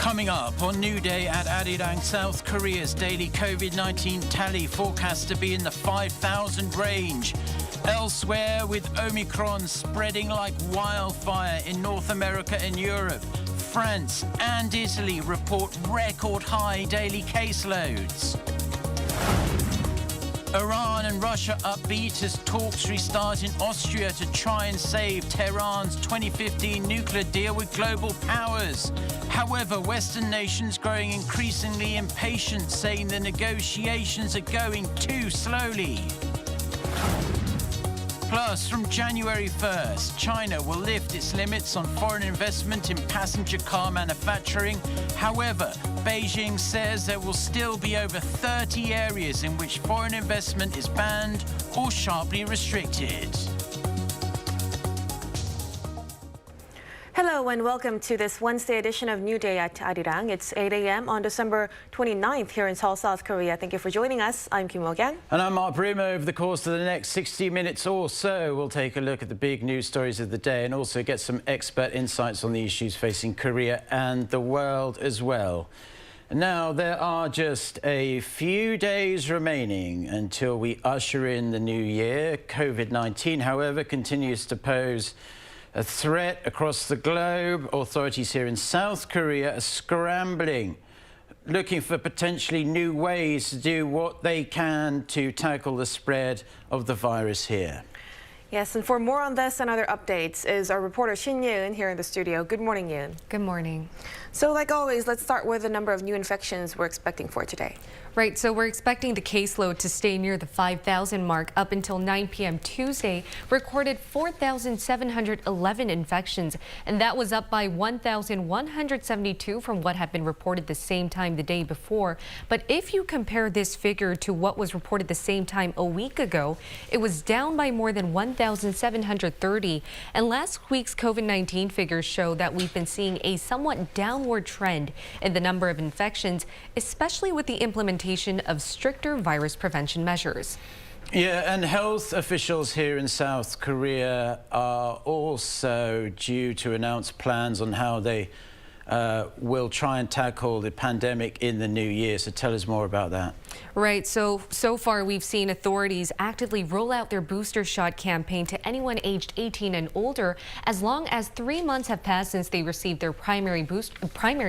Coming up on New Day at Arirang, South Korea's daily COVID-19 tally forecast to be in the 5,000 range. Elsewhere, with Omicron spreading like wildfire in North America and Europe, France and Italy report record-high daily caseloads. Iran and Russia upbeat as talks restart in Austria to try and save Tehran's 2015 nuclear deal with global powers. However, Western nations growing increasingly impatient, saying the negotiations are going too slowly. Plus, from January 1st, China will lift its limits on foreign investment in passenger car manufacturing. However, Beijing says there will still be over 30 areas in which foreign investment is banned or sharply restricted. Hello and welcome to this Wednesday edition of New Day at Arirang. It's 8 a.m. on December 29th here in Seoul, South Korea. Thank you for joining us. I'm Kim Jong-un. And I'm Mark Brim. Over the course of the next 60 minutes or so, we'll take a look at the big news stories of the day and also get some expert insights on the issues facing Korea and the world as well. Now, there are just a few days remaining until we usher in the new year. COVID-19, however, continues to pose a threat across the globe. Authorities here in South Korea are scrambling, looking for potentially new ways to do what they can to tackle the spread of the virus here. Yes, and for more on this and other updates is our reporter Shin Yoon here in the studio. Good morning, Yoon. Good morning. So like always, let's start with the number of new infections we're expecting for today. Right, so we're expecting the caseload to stay near the 5,000 mark up until 9 p.m. Tuesday, recorded 4,711 infections, and that was up by 1,172 from what had been reported the same time the day before. But if you compare this figure to what was reported the same time a week ago, it was down by more than 1,730. And last week's COVID-19 figures show that we've been seeing a somewhat downward trend in the number of infections, especially with the implementation of stricter virus prevention measures. Yeah, and health officials here in South Korea are also due to announce plans on how they will try and tackle the pandemic in the new year. So tell us more about that. Right. So far, we've seen authorities actively roll out their booster shot campaign to anyone aged 18 and older, as long as 3 months have passed since they received their primary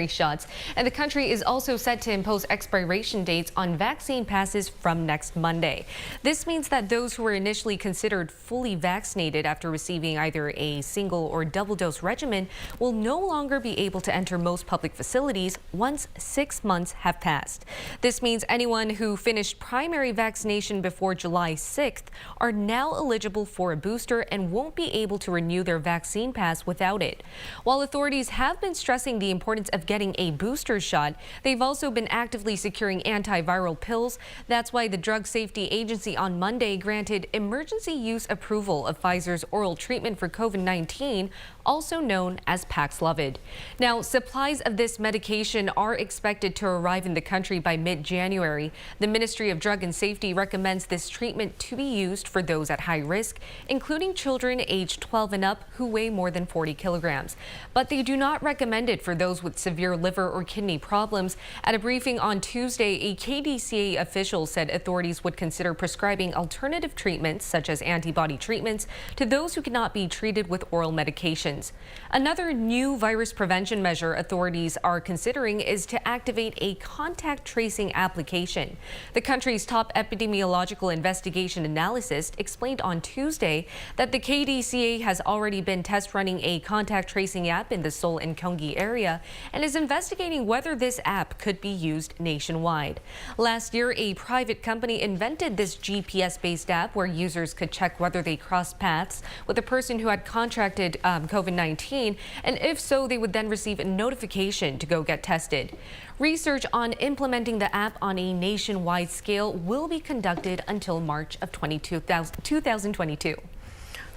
shots. And the country is also set to impose expiration dates on vaccine passes from next Monday. This means that those who were initially considered fully vaccinated after receiving either a single or double dose regimen will no longer be able to enter most public facilities once 6 months have passed. This means anyone who finished primary vaccination before July 6th are now eligible for a booster and won't be able to renew their vaccine pass without it. While authorities have been stressing the importance of getting a booster shot, they've also been actively securing antiviral pills. That's why the Drug Safety Agency on Monday granted emergency use approval of Pfizer's oral treatment for COVID-19, also known as Paxlovid. Now, supplies of this medication are expected to arrive in the country by mid-January. The Ministry of Drug and Safety recommends this treatment to be used for those at high risk, including children aged 12 and up who weigh more than 40 kilograms. But they do not recommend it for those with severe liver or kidney problems. At a briefing on Tuesday, a KDCA official said authorities would consider prescribing alternative treatments, such as antibody treatments, to those who cannot be treated with oral medications. Another new virus prevention measure authorities are considering is to activate a contact tracing application. The country's top epidemiological investigation analyst explained on Tuesday that the KDCA has already been test running a contact tracing app in the Seoul and Gyeonggi area and is investigating whether this app could be used nationwide. Last year, a private company invented this GPS-based app where users could check whether they crossed paths with a person who had contracted COVID-19, and if so, they would then receive a notification to go get tested. Research on implementing the app on a nationwide scale will be conducted until March of 2022.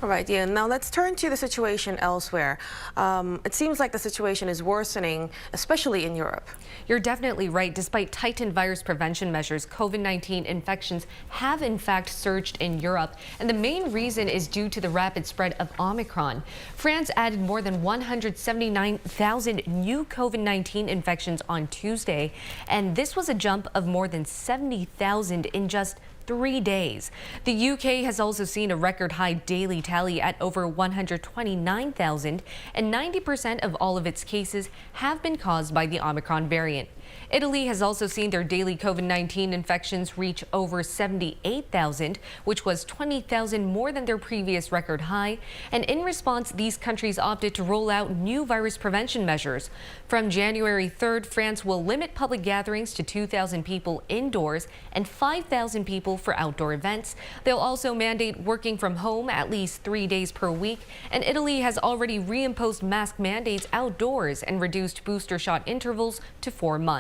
All right, yeah. Now let's turn to the situation elsewhere. It seems like the situation is worsening, especially in Europe. You're definitely right. Despite tightened virus prevention measures, COVID-19 infections have in fact surged in Europe. And the main reason is due to the rapid spread of Omicron. France added more than 179,000 new COVID-19 infections on Tuesday. And this was a jump of more than 70,000 in just 3 days. The UK has also seen a record high daily tally at over 129,000, and 90% of all of its cases have been caused by the Omicron variant. Italy has also seen their daily COVID-19 infections reach over 78,000, which was 20,000 more than their previous record high. And in response, these countries opted to roll out new virus prevention measures. From January 3rd, France will limit public gatherings to 2,000 people indoors and 5,000 people for outdoor events. They'll also mandate working from home at least 3 days per week. And Italy has already reimposed mask mandates outdoors and reduced booster shot intervals to 4 months.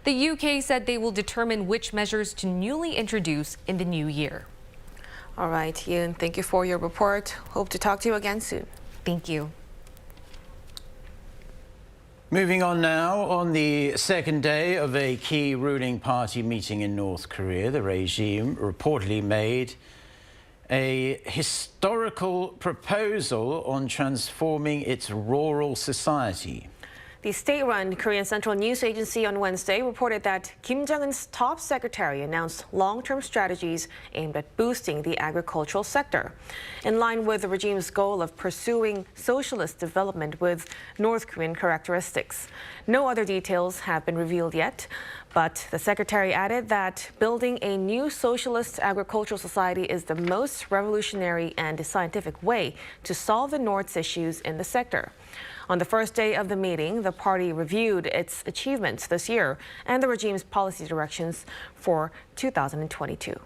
The UK said they will determine which measures to newly introduce in the new year. All right, Yoon, thank you for your report. Hope to talk to you again soon. Thank you. Moving on now, on the second day of a key ruling party meeting in North Korea, the regime reportedly made a historical proposal on transforming its rural society. The state-run Korean Central News Agency on Wednesday reported that Kim Jong-un's top secretary announced long-term strategies aimed at boosting the agricultural sector, in line with the regime's goal of pursuing socialist development with North Korean characteristics. No other details have been revealed yet, but the secretary added that building a new socialist agricultural society is the most revolutionary and scientific way to solve the North's issues in the sector. On the first day of the meeting, the party reviewed its achievements this year and the regime's policy directions for 2022.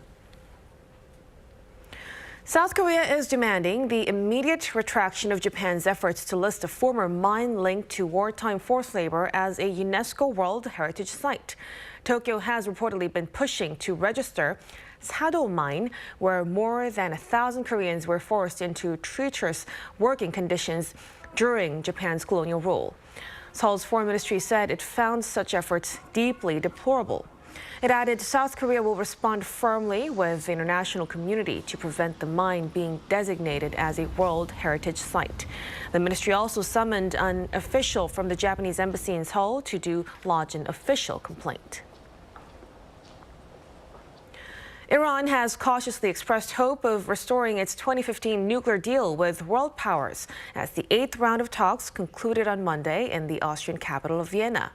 South Korea is demanding the immediate retraction of Japan's efforts to list a former mine linked to wartime forced labor as a UNESCO World Heritage Site. Tokyo has reportedly been pushing to register Sado mine, where more than 1,000 Koreans were forced into treacherous working conditions during Japan's colonial rule. Seoul's foreign ministry said it found such efforts deeply deplorable. It added South Korea will respond firmly with the international community to prevent the mine being designated as a World Heritage Site. The ministry also summoned an official from the Japanese embassy in Seoul to lodge an official complaint. Iran has cautiously expressed hope of restoring its 2015 nuclear deal with world powers as the 8th round of talks concluded on Monday in the Austrian capital of Vienna.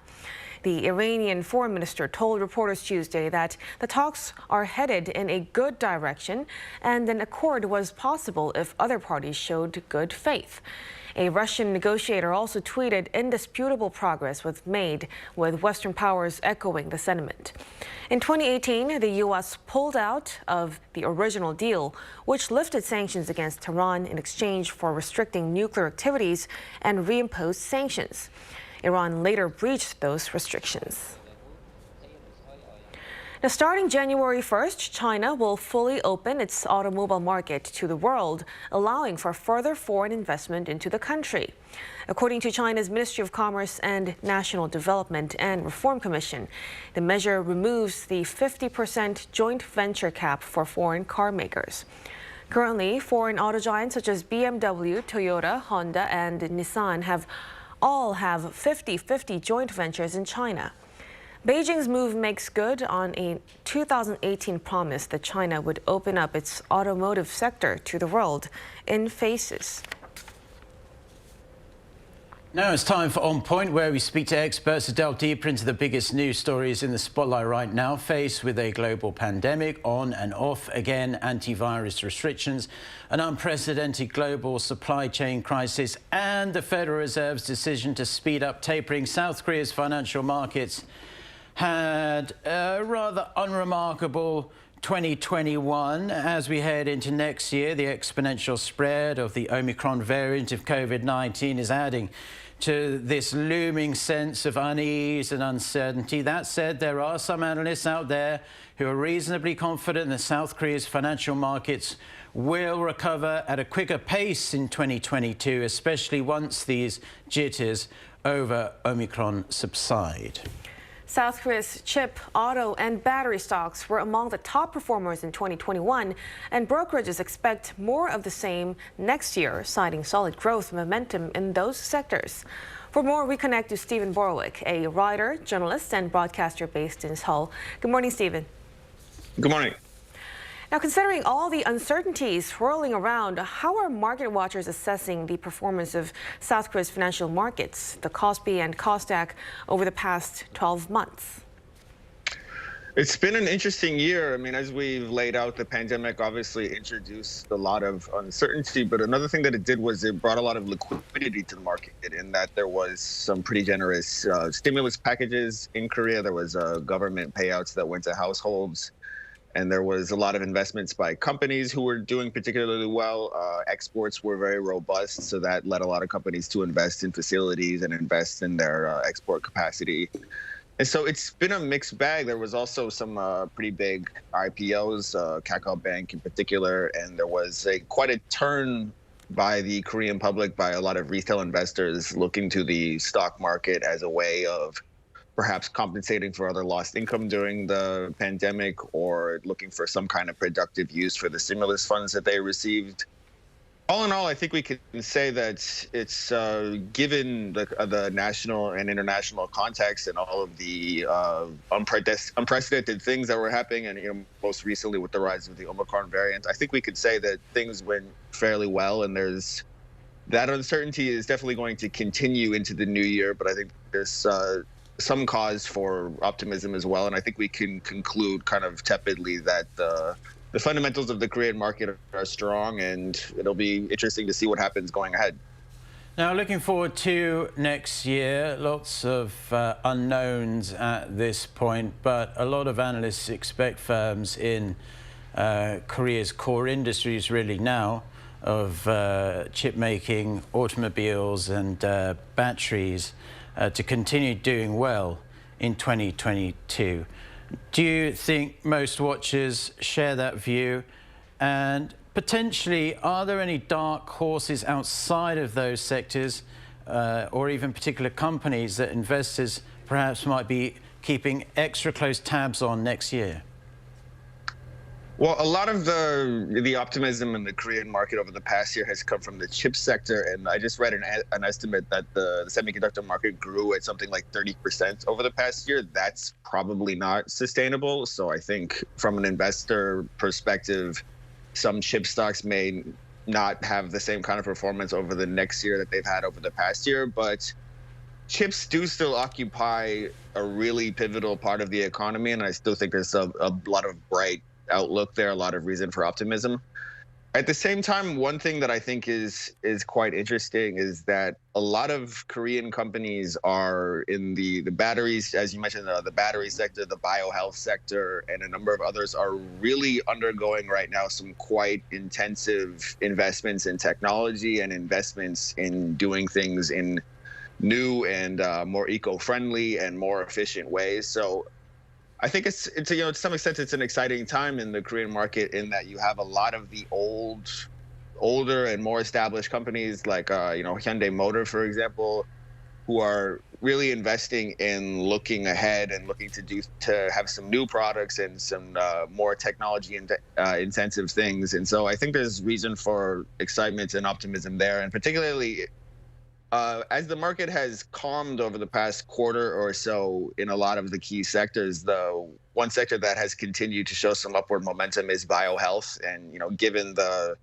The Iranian foreign minister told reporters Tuesday that the talks are headed in a good direction and an accord was possible if other parties showed good faith. A Russian negotiator also tweeted indisputable progress was made, with Western powers echoing the sentiment. In 2018, the U.S. pulled out of the original deal, which lifted sanctions against Tehran in exchange for restricting nuclear activities and reimposed sanctions. Iran later breached those restrictions. Now, starting January 1st, China will fully open its automobile market to the world, allowing for further foreign investment into the country. According to China's Ministry of Commerce and National Development and Reform Commission, the measure removes the 50% joint venture cap for foreign car makers. Currently, foreign auto giants such as BMW, Toyota, Honda, and Nissan all have 50-50 joint ventures in China. Beijing's move makes good on a 2018 promise that China would open up its automotive sector to the world in phases. Now it's time for On Point, where we speak to experts to delve deeper into the biggest news stories in the spotlight right now. Faced with a global pandemic, on and off again, antivirus restrictions, an unprecedented global supply chain crisis, and the Federal Reserve's decision to speed up tapering, South Korea's financial markets had a rather unremarkable 2021. As we head into next year, the exponential spread of the Omicron variant of COVID-19 is adding to this looming sense of unease and uncertainty. That said, there are some analysts out there who are reasonably confident that South Korea's financial markets will recover at a quicker pace in 2022, especially once these jitters over Omicron subside. South Korea's chip, auto, and battery stocks were among the top performers in 2021, and brokerages expect more of the same next year, citing solid growth momentum in those sectors. For more, we connect to Stephen Borwick, a writer, journalist, and broadcaster based in Seoul. Good morning, Stephen. Good morning. Now, considering all the uncertainties swirling around, how are market watchers assessing the performance of South Korea's financial markets, the Kospi and Kosdaq, over the past 12 months? It's been an interesting year. I mean, as we've laid out, the pandemic obviously introduced a lot of uncertainty, but another thing that it did was it brought a lot of liquidity to the market in that there was some pretty generous stimulus packages in Korea. There was government payouts that went to households. And there was a lot of investments by companies who were doing particularly well. Exports were very robust, so that led a lot of companies to invest in facilities and invest in their export capacity. And so it's been a mixed bag. There was also some pretty big IPOs, Kakao Bank in particular, and there was quite a turn by the Korean public, by a lot of retail investors looking to the stock market as a way of perhaps compensating for other lost income during the pandemic, or looking for some kind of productive use for the stimulus funds that they received. All in all, I think we can say that it's given the national and international context and all of the unprecedented things that were happening, and most recently with the rise of the Omicron variant, I think we could say that things went fairly well, and there's that uncertainty is definitely going to continue into the new year, but I think there's some cause for optimism as well. And I think we can conclude kind of tepidly that the fundamentals of the Korean market are strong, and it'll be interesting to see what happens going ahead. Now, looking forward to next year, lots of unknowns at this point, but a lot of analysts expect firms in Korea's core industries really now of chip making, automobiles and batteries to continue doing well in 2022. Do you think most watchers share that view? And potentially, are there any dark horses outside of those sectors or even particular companies that investors perhaps might be keeping extra close tabs on next year? Well, a lot of the optimism in the Korean market over the past year has come from the chip sector, and I just read an estimate that the semiconductor market grew at something like 30% over the past year. That's probably not sustainable. So I think from an investor perspective, some chip stocks may not have the same kind of performance over the next year that they've had over the past year, but chips do still occupy a really pivotal part of the economy, and I still think there's a lot of bright outlook there, a lot of reason for optimism. At the same time, one thing that I think is quite interesting is that a lot of Korean companies are in the batteries, as you mentioned, the battery sector, the biohealth sector, and a number of others are really undergoing right now some quite intensive investments in technology and investments in doing things in new and more eco-friendly and more efficient ways. So I think it's to some extent it's an exciting time in the Korean market in that you have a lot of the older and more established companies like Hyundai Motor, for example, who are really investing in looking ahead and looking to have some new products and some more technology intensive things. And so I think there's reason for excitement and optimism there, and particularly as the market has calmed over the past quarter or so in a lot of the key sectors, the one sector that has continued to show some upward momentum is biohealth. And given the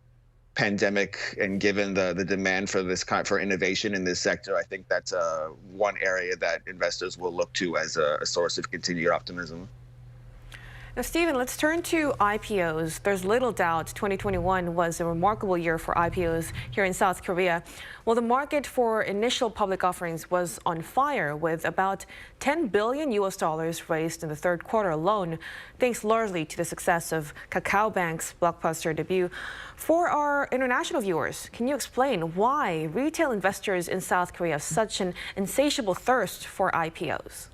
pandemic and given the demand for for innovation in this sector, I think that's one area that investors will look to as a source of continued optimism. Now, Stephen, let's turn to IPOs. There's little doubt 2021 was a remarkable year for IPOs here in South Korea. Well, the market for initial public offerings was on fire, with about $10 billion raised in the third quarter alone, thanks largely to the success of Kakao Bank's blockbuster debut. For our international viewers, can you explain why retail investors in South Korea have such an insatiable thirst for IPOs?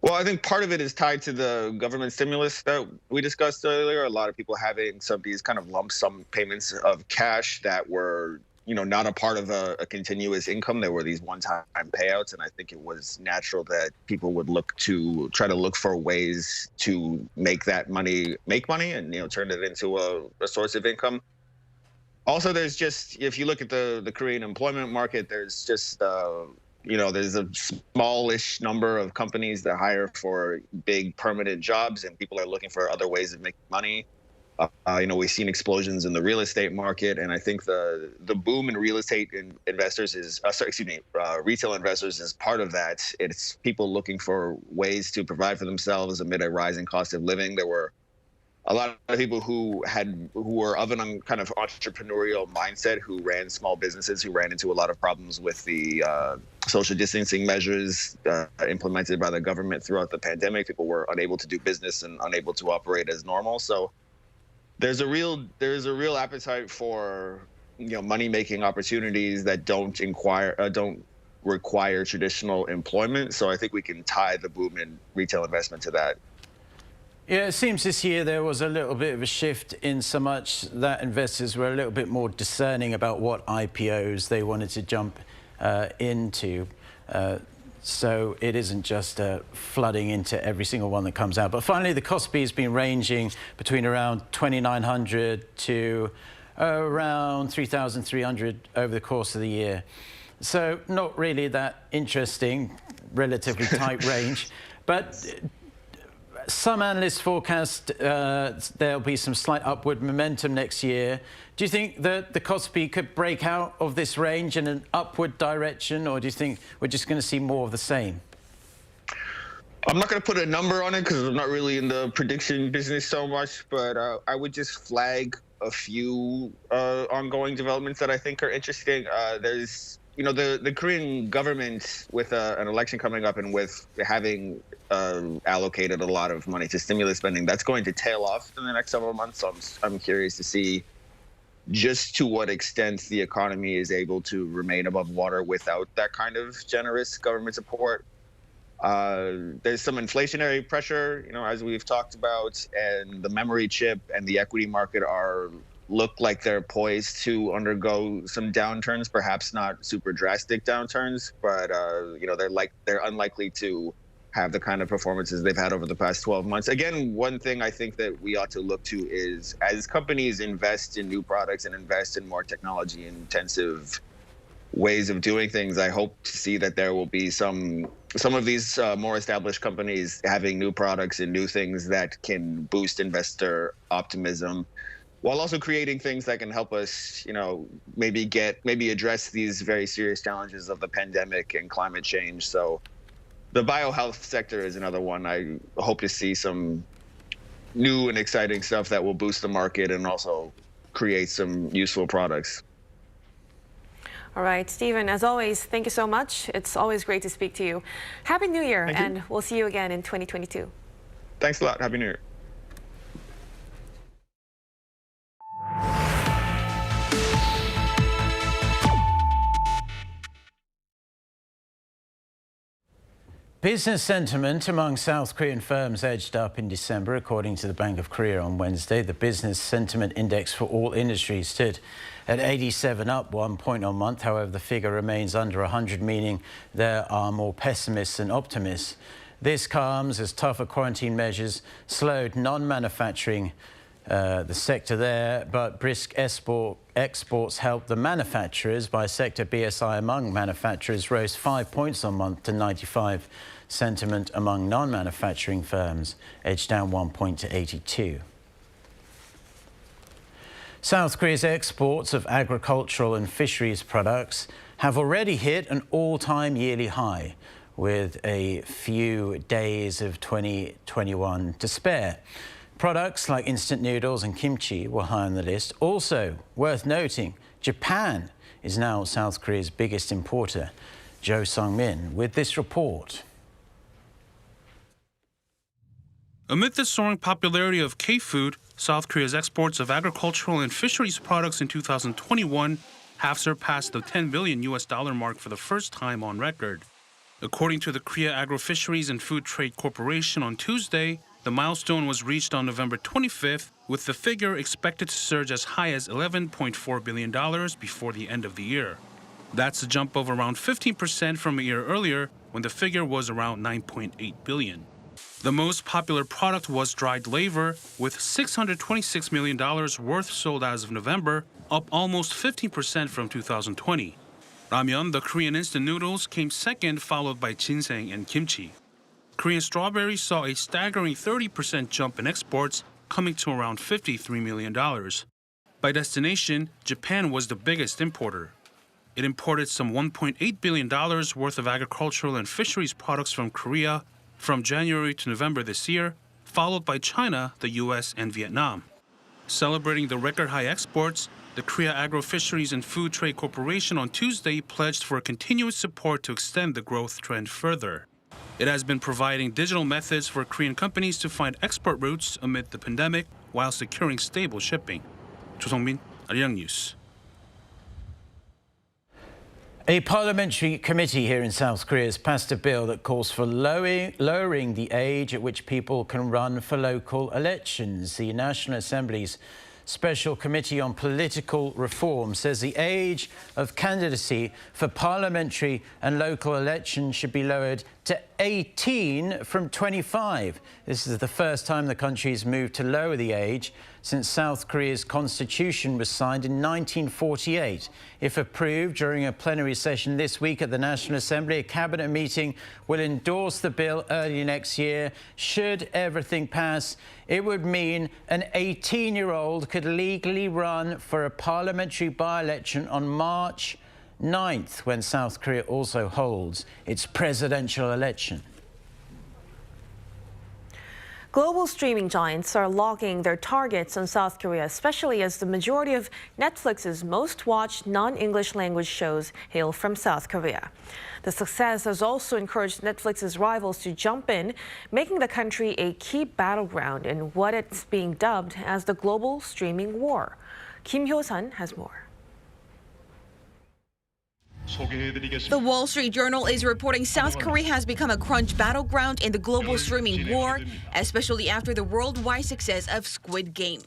Well, I think part of it is tied to the government stimulus that we discussed earlier. A lot of people having some of these kind of lump sum payments of cash that were, not a part of a continuous income. There were these one-time payouts, and I think it was natural that people would try to look for ways to make that money make money and turn it into a source of income. Also, there's just, if you look at the Korean employment market, there's just there's a smallish number of companies that hire for big permanent jobs, and people are looking for other ways of making money. We've seen explosions in the real estate market, and I think the boom in real estate investors retail investors is part of that. It's people looking for ways to provide for themselves amid a rising cost of living. There were a lot of people who were of an kind of entrepreneurial mindset, who ran small businesses, who ran into a lot of problems with the social distancing measures implemented by the government throughout the pandemic. People were unable to do business and unable to operate as normal. So there's a real appetite for money-making opportunities that don't require traditional employment. So I think we can tie the boom in retail investment to that. Yeah, it seems this year there was a little bit of a shift in so much that investors were a little bit more discerning about what IPOs they wanted to jump into. So it isn't just flooding into every single one that comes out. But finally, the Kospi has been ranging between around 2,900 to around 3,300 over the course of the year. So not really that interesting, relatively tight range. But some analysts forecast there'll be some slight upward momentum next year. Do you think that the Kospi could break out of this range in an upward direction, or do you think we're just going to see more of the same? I'm not going to put a number on it because I'm not really in the prediction business so much, but I would just flag a few ongoing developments that I think are interesting. There's the Korean government, with an election coming up and with having allocated a lot of money to stimulus spending, that's going to tail off in the next several months. So I'm curious to see just to what extent the economy is able to remain above water without that kind of generous government support. There's some inflationary pressure, as we've talked about, and the memory chip and the equity market look like they're poised to undergo some downturns, perhaps not super drastic downturns, but they're unlikely to have the kind of performances they've had over the past 12 months. Again, one thing I think that we ought to look to is, as companies invest in new products and invest in more technology intensive ways of doing things, I hope to see that there will be some of these more established companies having new products and new things that can boost investor optimism, while also creating things that can help us, maybe address these very serious challenges of the pandemic and climate change. So the biohealth sector is another one. I hope to see some new and exciting stuff that will boost the market and also create some useful products. All right, Stephen, as always, thank you so much. It's always great to speak to you. Happy New Year, and we'll see you again in 2022. Thanks a lot. Happy New Year. Business sentiment among South Korean firms edged up in December, according to the Bank of Korea on Wednesday. The business sentiment index for all industries stood at 87, up 1 point on month. However, the figure remains under 100, meaning there are more pessimists than optimists. This comes as tougher quarantine measures slowed non-manufacturing the sector there, but brisk exports helped the manufacturers. By sector, BSI among manufacturers rose 5 points on month to 95. Sentiment among non-manufacturing firms edged down 1 point to 82. South Korea's exports of agricultural and fisheries products have already hit an all-time yearly high, with a few days of 2021 to spare. Products like instant noodles and kimchi were high on the list. Also worth noting, Japan is now South Korea's biggest importer. Jo Sung-min with this report. Amid the soaring popularity of K-food, South Korea's exports of agricultural and fisheries products in 2021 have surpassed the $10 billion mark for the first time on record. According to the Korea Agro-Fisheries and Food Trade Corporation on Tuesday, the milestone was reached on November 25th, with the figure expected to surge as high as $11.4 billion before the end of the year. That's a jump of around 15% from a year earlier, when the figure was around $9.8 billion. The most popular product was dried laver, with $626 million worth sold as of November, up almost 15% from 2020. Ramyeon, the Korean instant noodles, came second, followed by ginseng and kimchi. Korean strawberries saw a staggering 30% jump in exports, coming to around $53 million. By destination, Japan was the biggest importer. It imported some $1.8 billion worth of agricultural and fisheries products from Korea from January to November this year, followed by China, the US, and Vietnam. Celebrating the record-high exports, the Korea Agro-Fisheries and Food Trade Corporation on Tuesday pledged for continuous support to extend the growth trend further. It has been providing digital methods for Korean companies to find export routes amid the pandemic while securing stable shipping. 조성민, Arirang News. A parliamentary committee here in South Korea has passed a bill that calls for lowering the age at which people can run for local elections. The National Assembly's Special Committee on Political Reform says the age of candidacy for parliamentary and local elections should be lowered to 18 from 25. This is the first time the country has moved to lower the age since South Korea's constitution was signed in 1948. If approved during a plenary session this week at the National Assembly, a cabinet meeting will endorse the bill early next year. Should everything pass, it would mean an 18-year-old could legally run for a parliamentary by-election on March 9th, when South Korea also holds its presidential election. Global streaming giants are locking their targets on South Korea, especially as the majority of Netflix's most watched non-English language shows hail from South Korea. The success has also encouraged Netflix's rivals to jump in, making the country a key battleground in what it's being dubbed as the global streaming war. Kim Hyo-sun has more. The Wall Street Journal is reporting South Korea has become a crunch battleground in the global streaming war, especially after the worldwide success of Squid Game.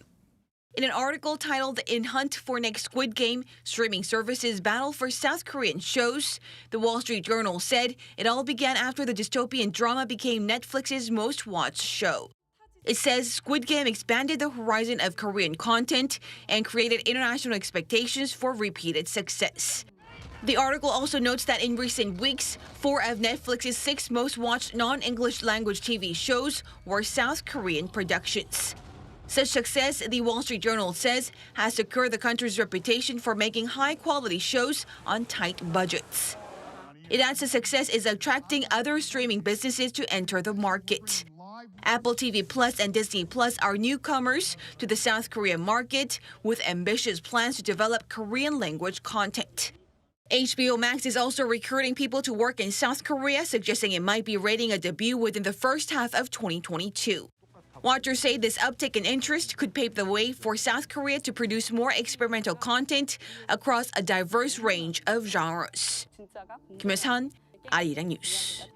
In an article titled "In Hunt for Next Squid Game, Streaming Services Battle for South Korean Shows," the Wall Street Journal said it all began after the dystopian drama became Netflix's most watched show. It says Squid Game expanded the horizon of Korean content and created international expectations for repeated success. The article also notes that in recent weeks, 4 of Netflix's 6 most watched non-English language TV shows were South Korean productions. Such success, the Wall Street Journal says, has secured the country's reputation for making high-quality shows on tight budgets. It adds the success is attracting other streaming businesses to enter the market. Apple TV Plus and Disney Plus are newcomers to the South Korean market, with ambitious plans to develop Korean language content. HBO Max is also recruiting people to work in South Korea, suggesting it might be rating a debut within the first half of 2022. Watchers say this uptick in interest could pave the way for South Korea to produce more experimental content across a diverse range of genres. Kim Hyo-sun, Arirang News.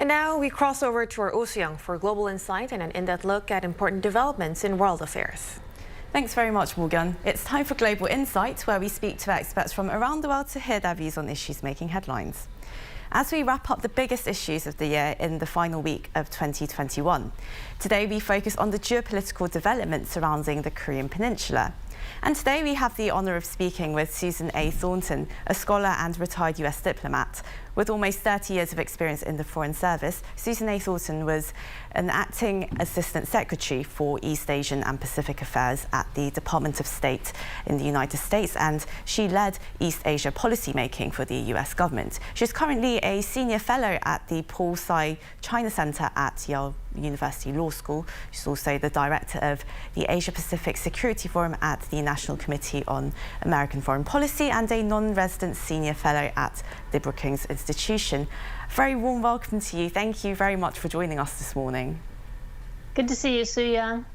And now we cross over to our Oh Soo-young for global insight and an in-depth look at important developments in world affairs. Thanks very much, Morgan. It's time for Global Insight, where we speak to experts from around the world to hear their views on issues making headlines. As we wrap up the biggest issues of the year in the final week of 2021, today we focus on the geopolitical developments surrounding the Korean Peninsula. And today we have the honour of speaking with Susan A. Thornton, a scholar and retired US diplomat. With almost 30 years of experience in the Foreign Service, Susan A. Thornton was an acting Assistant Secretary for East Asian and Pacific Affairs at the Department of State in the United States, and she led East Asia policymaking for the US government. She's currently a Senior Fellow at the Paul Tsai China Center at Yale University Law School. She's also the Director of the Asia Pacific Security Forum at the National Committee on American Foreign Policy and a non-resident Senior Fellow at the Brookings Institution. Very warm welcome to you. Thank you very much for joining us this morning. Good to see you, Soo-Young.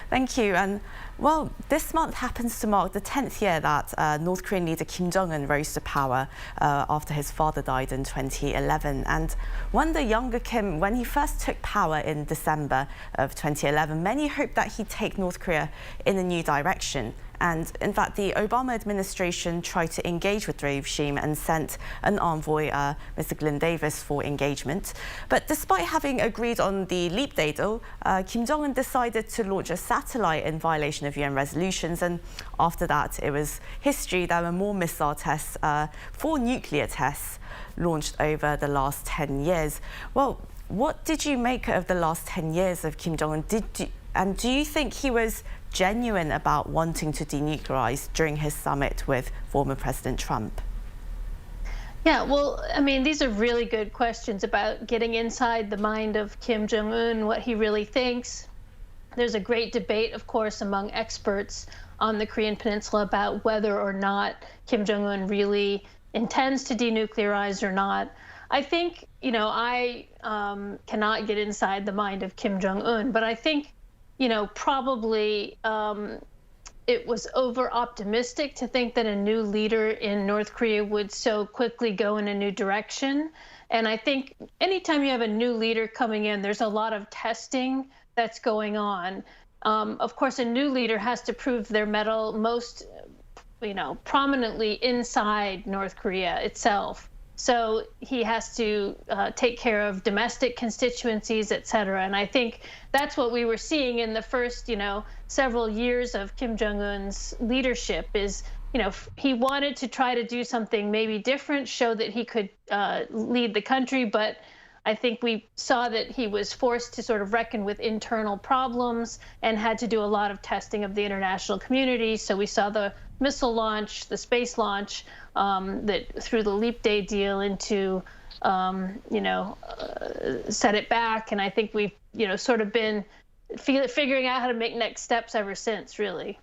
Thank you. And well, this month happens to mark the 10th year that North Korean leader Kim Jong-un rose to power after his father died in 2011. And when the younger Kim, when he first took power in December of 2011, many hoped that he'd take North Korea in a new direction. And in fact, the Obama administration tried to engage with the regime and sent an envoy, Mr. Glyn Davis, for engagement. But despite having agreed on the Leap Day deal, Kim Jong-un decided to launch a satellite in violation of UN resolutions. And after that, it was history. There were more missile tests, 4 nuclear tests launched over the last 10 years. Well, what did you make of the last 10 years of Kim Jong-un? And do you think he was genuine about wanting to denuclearize during his summit with former President Trump? Yeah, well, I mean, these are really good questions about getting inside the mind of Kim Jong-un, what he really thinks. There's a great debate, of course, among experts on the Korean Peninsula about whether or not Kim Jong-un really intends to denuclearize or not. I think, you know, I cannot get inside the mind of Kim Jong-un, but I think, you know, probably it was over-optimistic to think that a new leader in North Korea would so quickly go in a new direction. And I think anytime you have a new leader coming in, there's a lot of testing that's going on. Of course, a new leader has to prove their mettle most, you know, prominently inside North Korea itself. So he has to take care of domestic constituencies, et cetera. And I think that's what we were seeing in the first, you know, several years of Kim Jong-un's leadership is, you know, he wanted to try to do something maybe different, show that he could lead the country. But I think we saw that he was forced to sort of reckon with internal problems and had to do a lot of testing of the international community. So we saw the missile launch, the space launch, that threw the Leap Day deal into, you know, set it back. And I think we've, you know, sort of been figuring out how to make next steps ever since, really.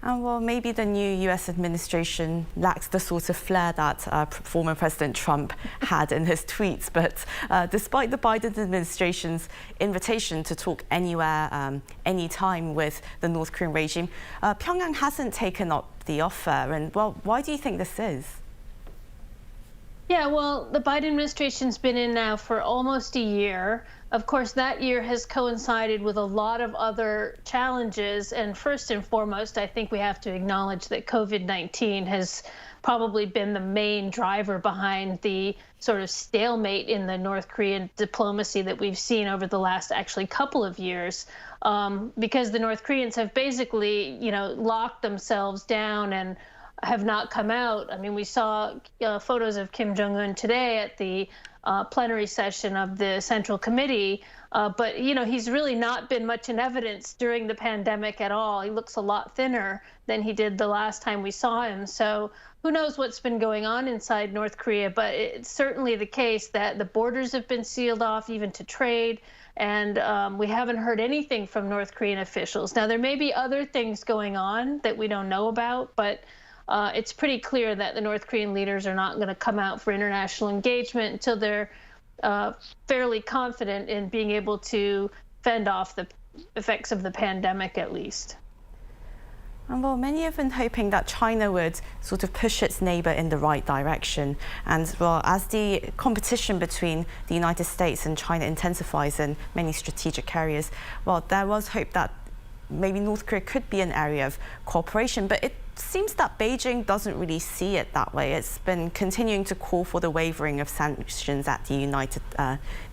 Well, maybe the new US administration lacks the sort of flair that former President Trump had in his tweets. But despite the Biden administration's invitation to talk anywhere, anytime with the North Korean regime, Pyongyang hasn't taken up the offer. And, well, why do you think this is? Yeah, well, the Biden administration's been in now for almost a year. Of course, that year has coincided with a lot of other challenges. And first and foremost, I think we have to acknowledge that COVID-19 has probably been the main driver behind the sort of stalemate in the North Korean diplomacy that we've seen over the last actually couple of years, because the North Koreans have basically, you know, locked themselves down and have not come out. I mean, we saw photos of Kim Jong-un today at the plenary session of the Central Committee, but, you know, he's really not been much in evidence during the pandemic at all. He looks a lot thinner than he did the last time we saw him. So who knows what's been going on inside North Korea, but it's certainly the case that the borders have been sealed off even to trade, and we haven't heard anything from North Korean officials. Now, there may be other things going on that we don't know about, but it's pretty clear that the North Korean leaders are not going to come out for international engagement until they're fairly confident in being able to fend off the effects of the pandemic, at least. And well, many have been hoping that China would sort of push its neighbour in the right direction. And well, as the competition between the United States and China intensifies in many strategic areas, well, there was hope that maybe North Korea could be an area of cooperation, but it seems that Beijing doesn't really see it that way. It's been continuing to call for the wavering of sanctions at the United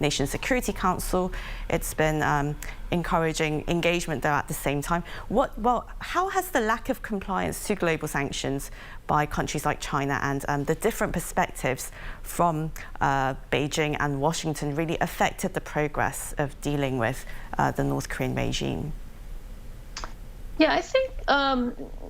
Nations Security Council. It's been encouraging engagement there at the same time. How has the lack of compliance to global sanctions by countries like China and the different perspectives from Beijing and Washington really affected the progress of dealing with the North Korean regime? Yeah, I think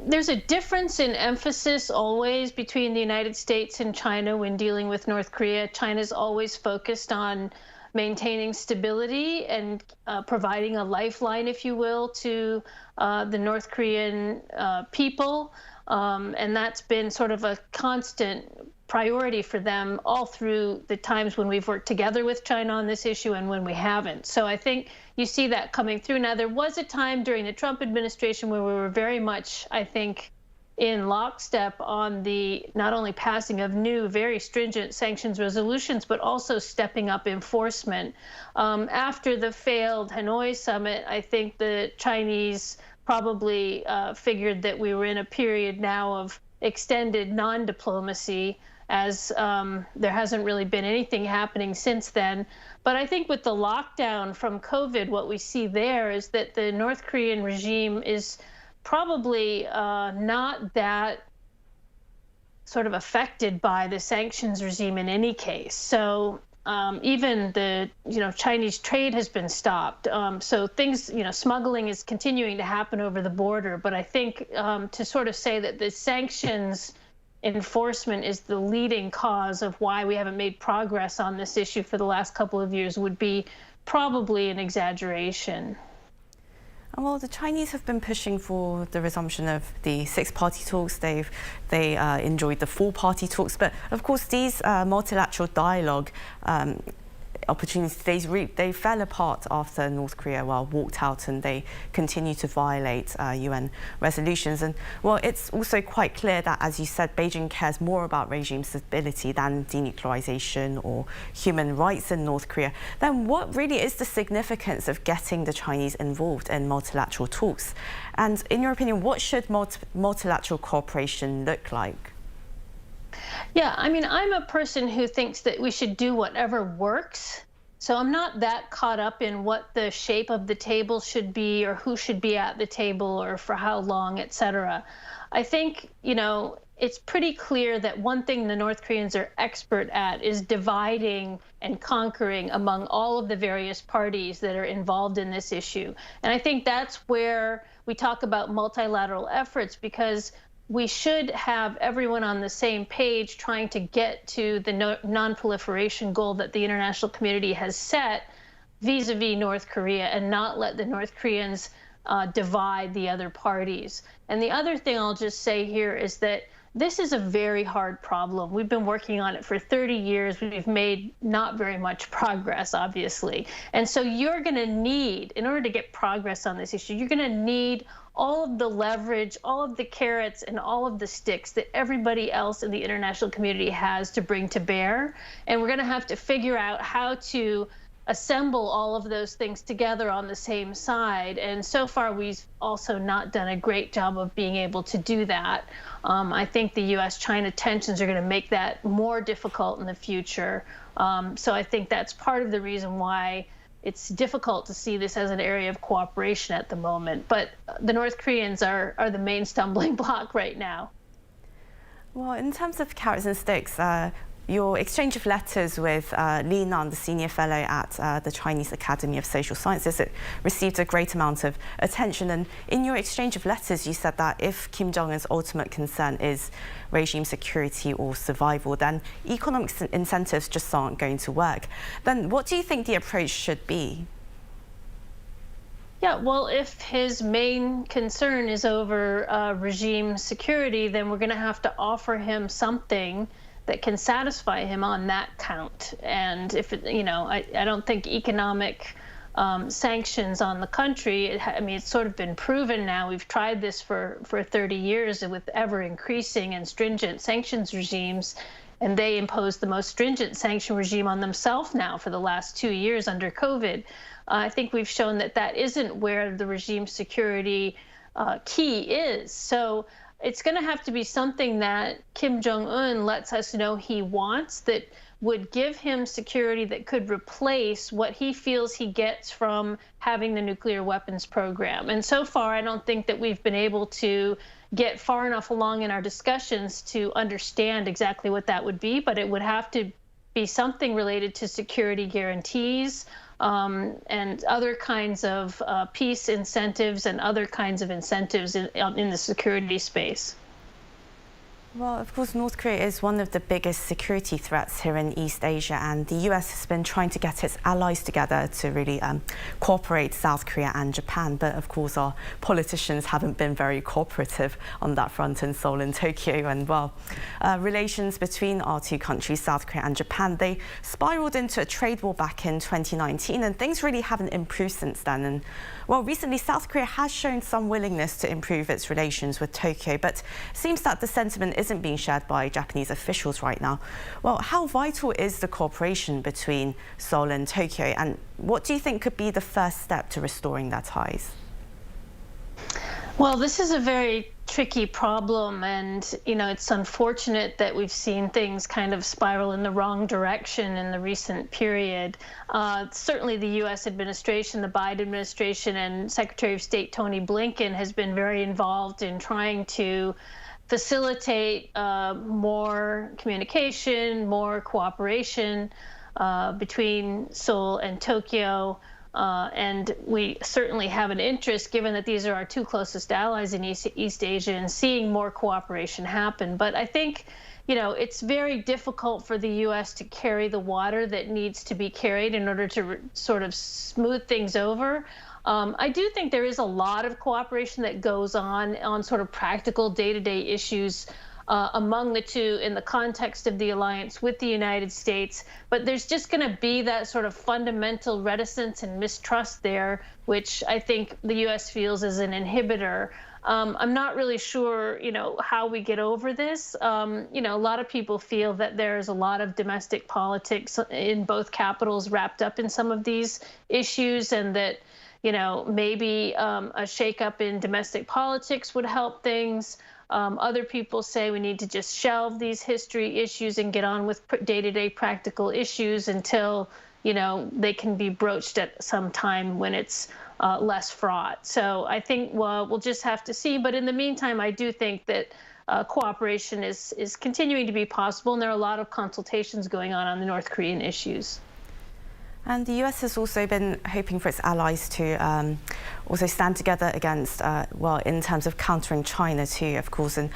there's a difference in emphasis always between the United States and China when dealing with North Korea. China's always focused on maintaining stability and providing a lifeline, if you will, to the North Korean people. And that's been sort of a constant priority for them all through the times when we've worked together with China on this issue and when we haven't. So I think you see that coming through. Now, there was a time during the Trump administration where we were very much, I think, in lockstep on the not only passing of new, very stringent sanctions resolutions, but also stepping up enforcement. After the failed Hanoi summit, I think the Chinese probably figured that we were in a period now of extended non-diplomacy, as there hasn't really been anything happening since then. But I think with the lockdown from COVID, what we see there is that the North Korean regime is probably not that sort of affected by the sanctions regime in any case. So even the Chinese trade has been stopped. So things, smuggling is continuing to happen over the border. But I think to sort of say that the sanctions enforcement is the leading cause of why we haven't made progress on this issue for the last couple of years would be probably an exaggeration. Well, the Chinese have been pushing for the resumption of the six-party talks. They enjoyed the four-party talks, but of course these multilateral dialogue opportunities, they fell apart after North Korea walked out and they continue to violate UN resolutions. And well, it's also quite clear that, as you said, Beijing cares more about regime stability than denuclearization or human rights in North Korea. Then what really is the significance of getting the Chinese involved in multilateral talks? And in your opinion, what should multilateral cooperation look like? Yeah, I mean, I'm a person who thinks that we should do whatever works. So I'm not that caught up in what the shape of the table should be or who should be at the table or for how long, et cetera. I think, it's pretty clear that one thing the North Koreans are expert at is dividing and conquering among all of the various parties that are involved in this issue. And I think that's where we talk about multilateral efforts, because we should have everyone on the same page trying to get to the non-proliferation goal that the international community has set vis-a-vis North Korea, and not let the North Koreans divide the other parties. And the other thing I'll just say here is that this is a very hard problem. We've been working on it for 30 years. We've made not very much progress, obviously. And so you're going to need, in order to get progress on this issue, you're going to need all of the leverage, all of the carrots, and all of the sticks that everybody else in the international community has to bring to bear. And we're going to have to figure out how to assemble all of those things together on the same side. And so far, we've also not done a great job of being able to do that. I think the U.S.-China tensions are going to make that more difficult in the future. So I think that's part of the reason why it's difficult to see this as an area of cooperation at the moment. But the North Koreans are the main stumbling block right now. Well, in terms of carrots and sticks, your exchange of letters with Li Nan, the senior fellow at the Chinese Academy of Social Sciences, it received a great amount of attention. And in your exchange of letters, you said that if Kim Jong-un's ultimate concern is regime security or survival, then economic incentives just aren't going to work. Then what do you think the approach should be? Yeah, well, if his main concern is over regime security, then we're going to have to offer him something that can satisfy him on that count. And if I don't think economic sanctions on the country, it's sort of been proven now. We've tried this for 30 years with ever increasing and stringent sanctions regimes, and they impose the most stringent sanction regime on themselves now for the last 2 years under COVID. I think we've shown that that isn't where the regime security key is. So it's going to have to be something that Kim Jong-un lets us know he wants, that would give him security that could replace what he feels he gets from having the nuclear weapons program. And so far, I don't think that we've been able to get far enough along in our discussions to understand exactly what that would be, but it would have to be something related to security guarantees, and other kinds of peace incentives and other kinds of incentives in the security space. Well, of course, North Korea is one of the biggest security threats here in East Asia, and the US has been trying to get its allies together to really cooperate, South Korea and Japan. But of course, our politicians haven't been very cooperative on that front in Seoul and Tokyo. And well, relations between our two countries, South Korea and Japan, they spiraled into a trade war back in 2019, and things really haven't improved since then. And well, recently, South Korea has shown some willingness to improve its relations with Tokyo, but it seems that the sentiment isn't being shared by Japanese officials right now. Well, how vital is the cooperation between Seoul and Tokyo, and what do you think could be the first step to restoring their ties? Well, this is a very tricky problem, and it's unfortunate that we've seen things kind of spiral in the wrong direction in the recent period. Certainly the U.S. administration, the Biden administration, and Secretary of State Tony Blinken has been very involved in trying to facilitate more communication, more cooperation between Seoul and Tokyo. And we certainly have an interest, given that these are our two closest allies in East Asia, in seeing more cooperation happen. But I think, it's very difficult for the U.S. to carry the water that needs to be carried in order to sort of smooth things over. I do think there is a lot of cooperation that goes on sort of practical day-to-day issues among the two in the context of the alliance with the United States. But there's just going to be that sort of fundamental reticence and mistrust there, which I think the U.S. feels is an inhibitor. I'm not really sure, how we get over this. A lot of people feel that there's a lot of domestic politics in both capitals wrapped up in some of these issues, and that, maybe a shakeup in domestic politics would help things. Other people say we need to just shelve these history issues and get on with day-to-day practical issues until, they can be broached at some time when it's less fraught. So I think we'll just have to see. But in the meantime, I do think that cooperation is continuing to be possible, and there are a lot of consultations going on the North Korean issues. And the US has also been hoping for its allies to also stand together against, in terms of countering China too, of course. And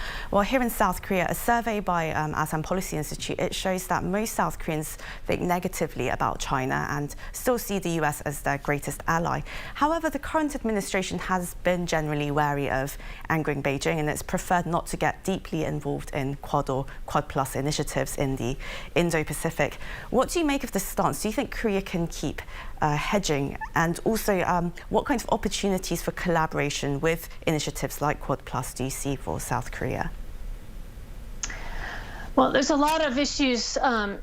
here in South Korea, a survey by Assam Policy Institute, it shows that most South Koreans think negatively about China and still see the US as their greatest ally. However, the current administration has been generally wary of angering Beijing, and it's preferred not to get deeply involved in Quad or Quad Plus initiatives in the Indo-Pacific. What do you make of this stance? Do you think Korea can keep hedging, and also what kinds of opportunities for collaboration with initiatives like Quad Plus do you see for South Korea? Well, there's a lot of issues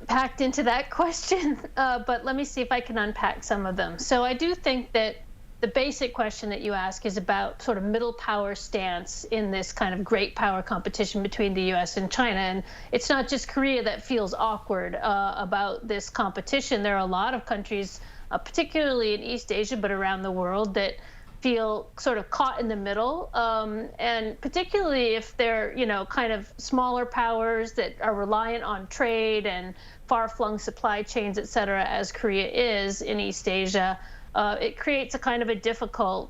packed into that question, but let me see if I can unpack some of them. So I do think that the basic question that you ask is about sort of middle power stance in this kind of great power competition between the U.S. and China. And it's not just Korea that feels awkward about this competition. There are a lot of countries, particularly in East Asia, but around the world, that feel sort of caught in the middle. And particularly if they're, kind of smaller powers that are reliant on trade and far-flung supply chains, et cetera, as Korea is in East Asia. It creates a kind of a difficult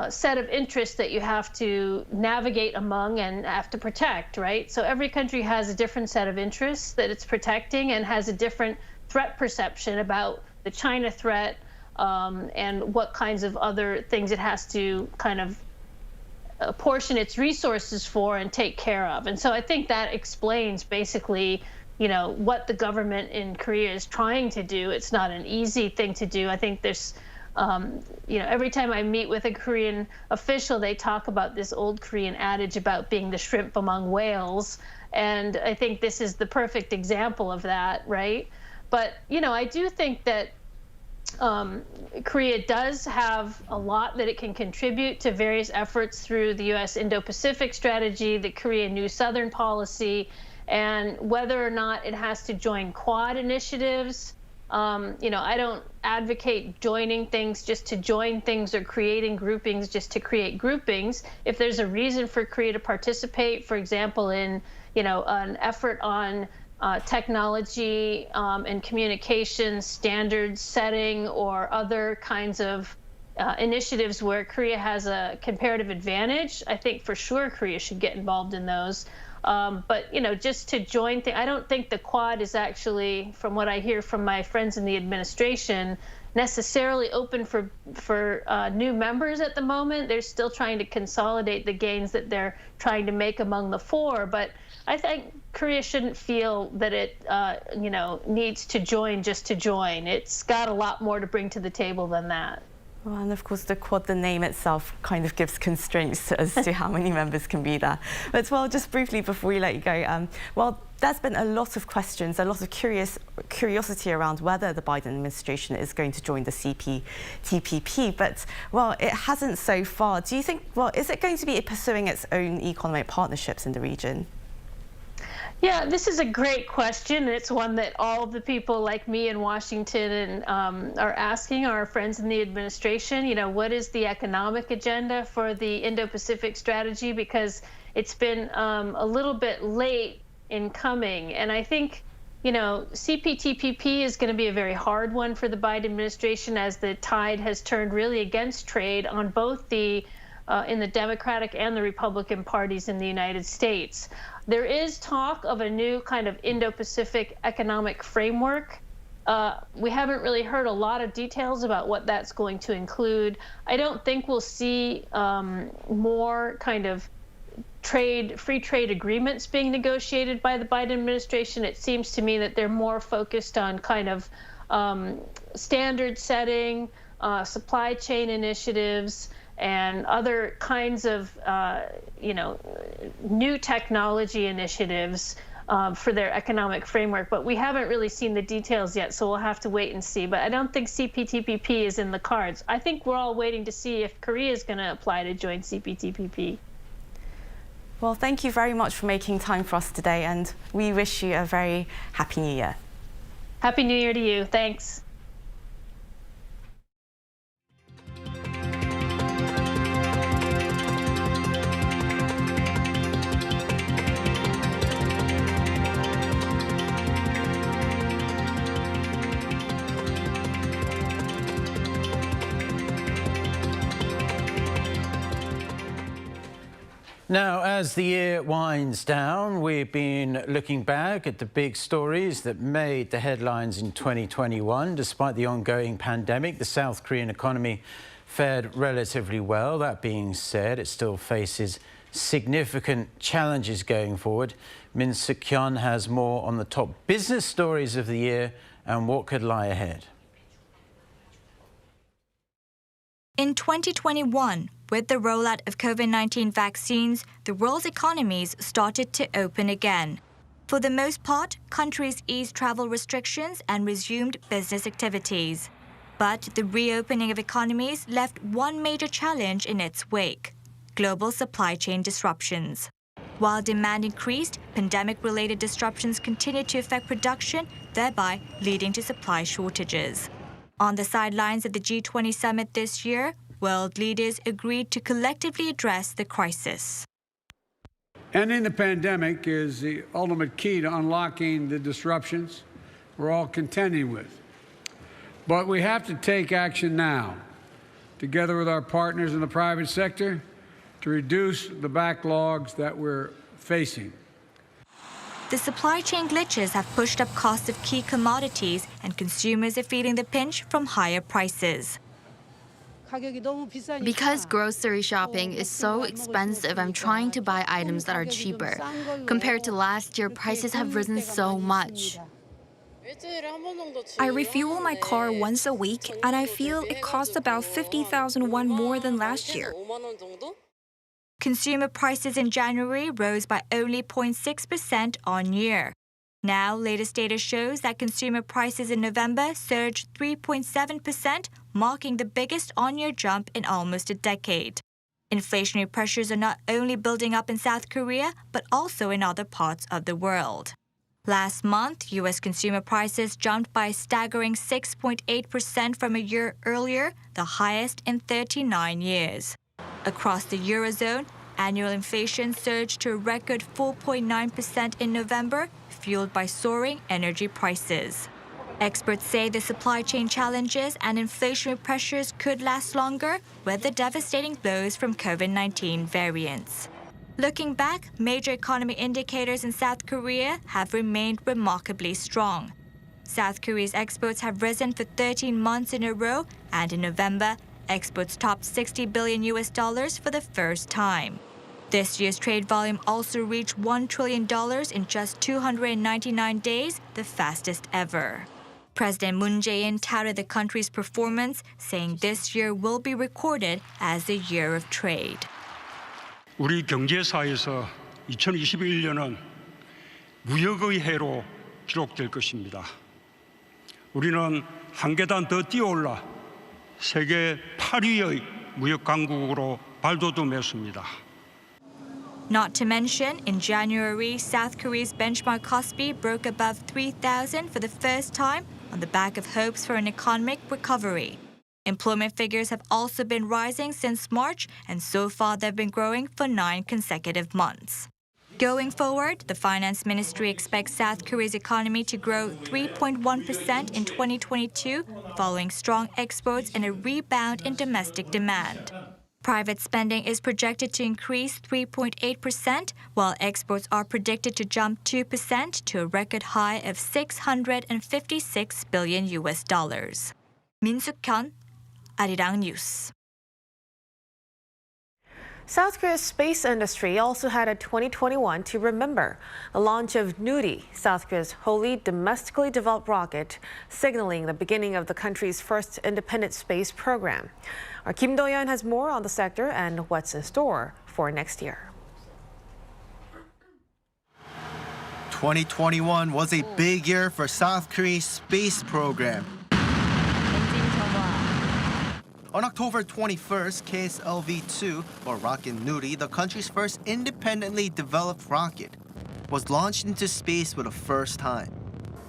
set of interests that you have to navigate among and have to protect, right? So every country has a different set of interests that it's protecting and has a different threat perception about the China threat and what kinds of other things it has to kind of apportion its resources for and take care of. And so I think that explains basically what the government in Korea is trying to do. It's not an easy thing to do. I think there's, every time I meet with a Korean official, they talk about this old Korean adage about being the shrimp among whales. And I think this is the perfect example of that, right? But, I do think that Korea does have a lot that it can contribute to various efforts through the U.S. Indo-Pacific strategy, the Korean New Southern policy, and whether or not it has to join Quad initiatives. I don't advocate joining things just to join things or creating groupings just to create groupings. If there's a reason for Korea to participate, for example, in an effort on technology and communication standards setting or other kinds of initiatives where Korea has a comparative advantage, I think for sure Korea should get involved in those. But, just to join I don't think the Quad is actually, from what I hear from my friends in the administration, necessarily open for new members at the moment. They're still trying to consolidate the gains that they're trying to make among the four. But I think Korea shouldn't feel that it, needs to join just to join. It's got a lot more to bring to the table than that. Well, and of course, the Quad, the name itself kind of gives constraints as to how many members can be there. But, well, just briefly before we let you go, there's been a lot of questions, a lot of curiosity around whether the Biden administration is going to join the CPTPP. But, well, it hasn't so far. Do you think, is it going to be pursuing its own economic partnerships in the region? Yeah, this is a great question, and it's one that all of the people like me in Washington are asking our friends in the administration. What is the economic agenda for the Indo-Pacific strategy? Because it's been a little bit late in coming, and I think, CPTPP is going to be a very hard one for the Biden administration, as the tide has turned really against trade on both the in the Democratic and the Republican parties in the United States. There is talk of a new kind of Indo-Pacific economic framework. We haven't really heard a lot of details about what that's going to include. I don't think we'll see more kind of free trade agreements being negotiated by the Biden administration. It seems to me that they're more focused on kind of standard setting, supply chain initiatives, and other kinds of, new technology initiatives for their economic framework. But we haven't really seen the details yet, so we'll have to wait and see. But I don't think CPTPP is in the cards. I think we're all waiting to see if Korea is going to apply to join CPTPP. Well, thank you very much for making time for us today, and we wish you a very happy New Year. Happy New Year to you. Thanks. Now, as the year winds down, we've been looking back at the big stories that made the headlines in 2021. Despite the ongoing pandemic, the South Korean economy fared relatively well. That being said, it still faces significant challenges going forward. Min Suk-hyun has more on the top business stories of the year and what could lie ahead. In 2021, with the rollout of COVID-19 vaccines, the world's economies started to open again. For the most part, countries eased travel restrictions and resumed business activities. But the reopening of economies left one major challenge in its wake: global supply chain disruptions. While demand increased, pandemic-related disruptions continued to affect production, thereby leading to supply shortages. On the sidelines of the G20 summit this year, world leaders agreed to collectively address the crisis. Ending the pandemic is the ultimate key to unlocking the disruptions we're all contending with. But we have to take action now, together with our partners in the private sector, to reduce the backlogs that we're facing. The supply chain glitches have pushed up costs of key commodities, and consumers are feeling the pinch from higher prices. Because grocery shopping is so expensive, I'm trying to buy items that are cheaper. Compared to last year, prices have risen so much. I refuel my car once a week, and I feel it costs about 50,000 won more than last year. Consumer prices in January rose by only 0.6% on year. Now, latest data shows that consumer prices in November surged 3.7%, marking the biggest on-year jump in almost a decade. Inflationary pressures are not only building up in South Korea, but also in other parts of the world. Last month, U.S. consumer prices jumped by a staggering 6.8% from a year earlier, the highest in 39 years. Across the Eurozone, annual inflation surged to a record 4.9% in November, fueled by soaring energy prices. Experts say the supply chain challenges and inflationary pressures could last longer with the devastating blows from COVID-19 variants. Looking back, major economy indicators in South Korea have remained remarkably strong. South Korea's exports have risen for 13 months in a row, and in November, exports topped $60 billion for the first time. This year's trade volume also reached $1 trillion in just 299 days, the fastest ever. President Moon Jae-in touted the country's performance, saying this year will be recorded as the year of trade. 우리 경제사에서 2021년은 무역의 해로 기록될 것입니다. 우리는 한 계단 더 뛰어올라 세계 8위의 무역 강국으로 발돋움했습니다. Not to mention, in January, South Korea's benchmark Kospi broke above 3,000 for the first time on the back of hopes for an economic recovery. Employment figures have also been rising since March, and so far they've been growing for 9 consecutive months. Going forward, the Finance Ministry expects South Korea's economy to grow 3.1% in 2022, following strong exports and a rebound in domestic demand. Private spending is projected to increase 3.8%, while exports are predicted to jump 2% to a record high of $656 billion. Min Suk-hyun, Arirang News. South Korea's space industry also had a 2021 to remember. The launch of Nuri, South Korea's wholly domestically developed rocket, signaling the beginning of the country's first independent space program. Our Kim Do-yeon has more on the sector and what's in store for next year. 2021 was a big year for South Korea's space program. On October 21st, KSLV-2, or Rocket Nuri, the country's first independently developed rocket, was launched into space for the first time.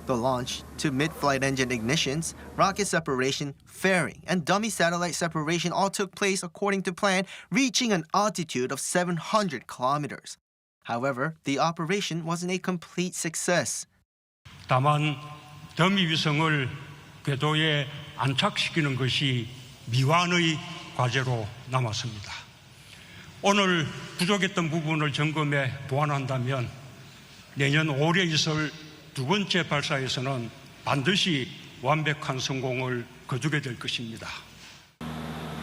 The launch to mid-flight engine ignitions, rocket separation, fairing, and dummy satellite separation all took place according to plan, reaching an altitude of 700 kilometers. However, the operation wasn't a complete success. 다만 더미 위성을 궤도에 안착시키는 것이 미완의 과제로 남았습니다. 오늘 부족했던 부분을 점검해 보완한다면 내년 올해 있을 두 번째 발사에서는 반드시 완벽한 성공을 거두게 될 것입니다.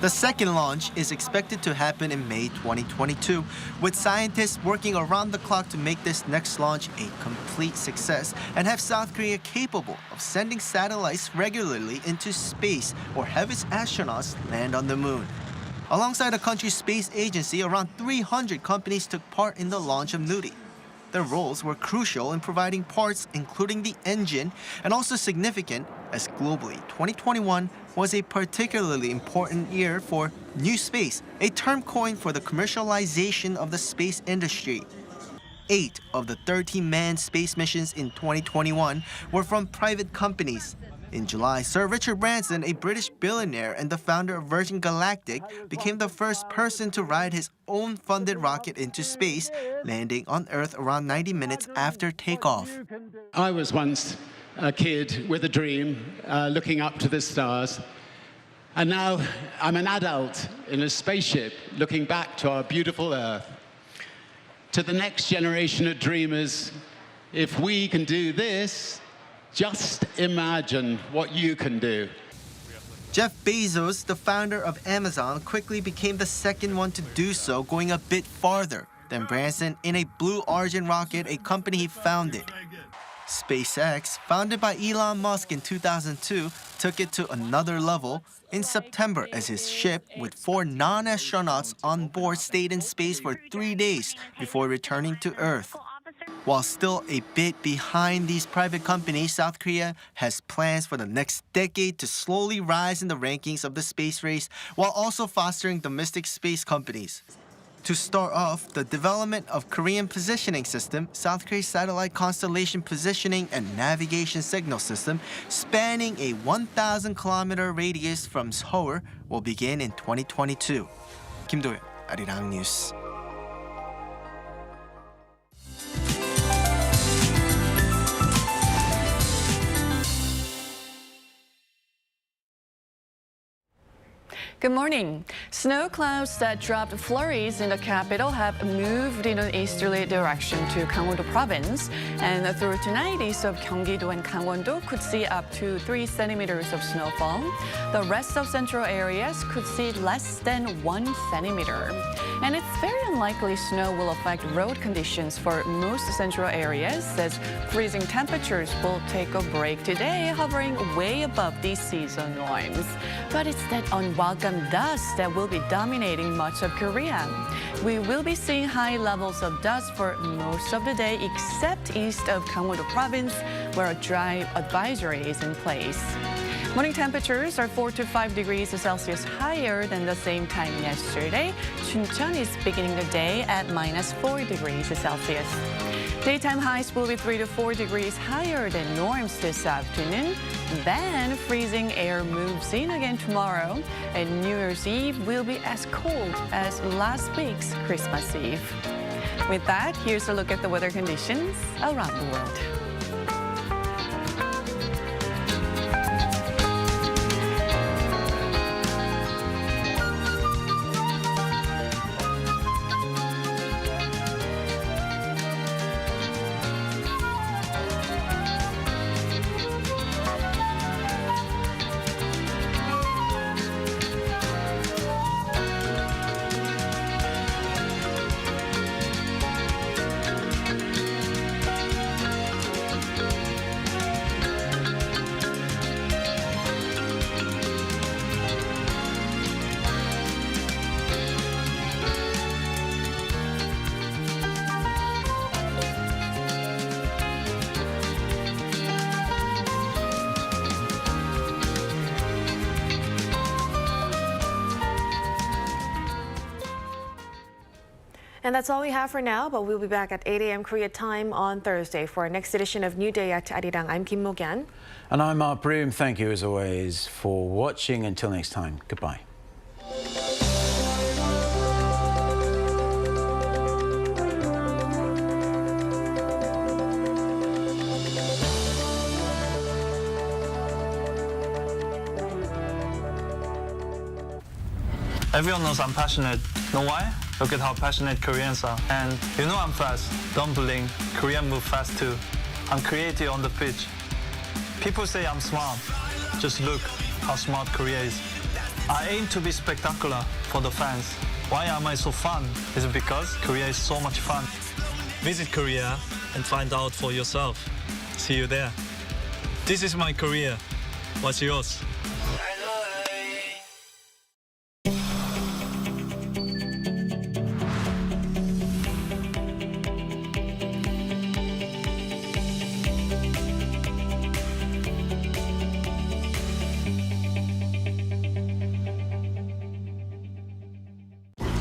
The second launch is expected to happen in May 2022, with scientists working around the clock to make this next launch a complete success and have South Korea capable of sending satellites regularly into space or have its astronauts land on the moon. Alongside the country's space agency, around 300 companies took part in the launch of Nuri. Their roles were crucial in providing parts, including the engine, and also significant as globally, 2021 was a particularly important year for New Space, a term coined for the commercialization of the space industry. 8 of the 13 manned space missions in 2021 were from private companies. In July, Sir Richard Branson, a British billionaire and the founder of Virgin Galactic, became the first person to ride his own funded rocket into space, landing on Earth around 90 minutes after takeoff. I was once a kid with a dream, looking up to the stars, and now I'm an adult in a spaceship looking back to our beautiful Earth. To the next generation of dreamers, if we can do this, just imagine what you can do. Jeff Bezos, the founder of Amazon, quickly became the second one to do so, going a bit farther than Branson in a Blue Origin rocket, a company he founded. SpaceX, founded by Elon Musk in 2002, took it to another level in September as his ship with 4 non-astronauts on board stayed in space for 3 days before returning to Earth. While still a bit behind these private companies, South Korea has plans for the next decade to slowly rise in the rankings of the space race while also fostering domestic space companies. To start off, the development of Korean Positioning System, South Korea's satellite constellation positioning and navigation signal system, spanning a 1,000-kilometer radius from Seoul, will begin in 2022. Kim Do-yeon, Arirang News. Good morning. Snow clouds that dropped flurries in the capital have moved in an easterly direction to Gangwon-do province. And through tonight, east of Gyeonggi-do and Gangwon-do could see up to 3 centimeters of snowfall. The rest of central areas could see less than 1 centimeter. And it's very unlikely snow will affect road conditions for most central areas, as freezing temperatures will take a break today, hovering way above these season norms. But it's that unwelcome dust that will be dominating much of Korea. We will be seeing high levels of dust for most of the day, except east of Gangwon-do province, where a dry advisory is in place. Morning temperatures are 4 to 5 degrees Celsius higher than the same time yesterday. Chuncheon is beginning the day at -4 degrees Celsius. Daytime highs will be 3 to 4 degrees higher than norms this afternoon. Then freezing air moves in again tomorrow, and New Year's Eve will be as cold as last week's Christmas Eve. With that, here's a look at the weather conditions around the world. And that's all we have for now, but we'll be back at 8 a.m. Korea time on Thursday for our next edition of New Day at Arirang. I'm Kim Mo-gyan. And I'm Mark Broom. Thank you, as always, for watching. Until next time, goodbye. Everyone knows I'm passionate. Know why? Look at how passionate Koreans are. And you know I'm fast. Don't blink. Koreans move fast too. I'm creative on the pitch. People say I'm smart. Just look how smart Korea is. I aim to be spectacular for the fans. Why am I so fun? Is it because Korea is so much fun? Visit Korea and find out for yourself. See you there. This is my Korea. What's yours?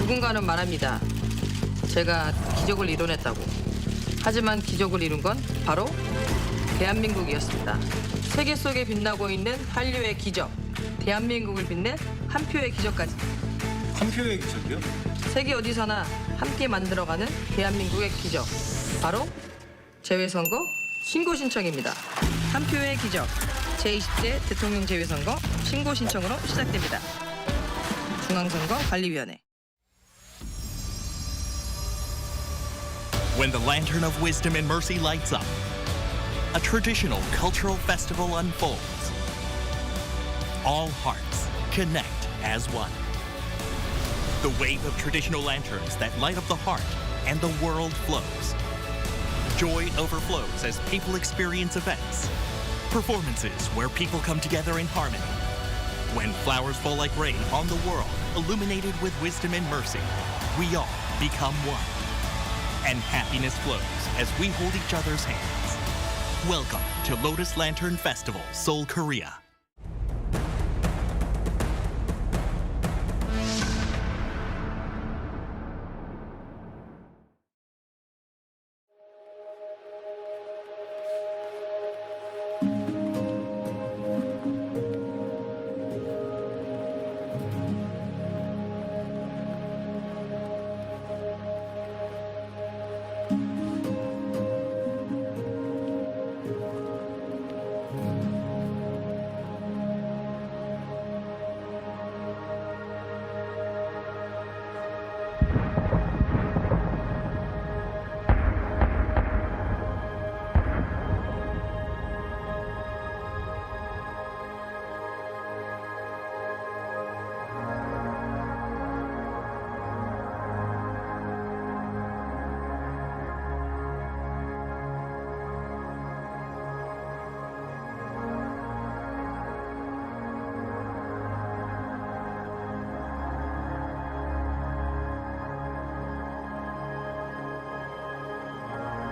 누군가는 말합니다. 제가 기적을 이뤄냈다고. 하지만 기적을 이룬 건 바로 대한민국이었습니다. 세계 속에 빛나고 있는 한류의 기적. 대한민국을 빛낸 한 표의 기적까지. 한 표의 기적이요? 세계 어디서나 함께 만들어가는 대한민국의 기적. 바로 재외선거 신고 신청입니다. 한 표의 기적. 제20대 대통령 재외선거 신고 신청으로 시작됩니다. 중앙선거관리위원회. When the lantern of wisdom and mercy lights up, a traditional cultural festival unfolds. All hearts connect as one. The wave of traditional lanterns that light up the heart and the world flows. Joy overflows as people experience events, performances where people come together in harmony. When flowers fall like rain on the world, illuminated with wisdom and mercy, we all become one. And happiness flows as we hold each other's hands. Welcome to Lotus Lantern Festival, Seoul, Korea.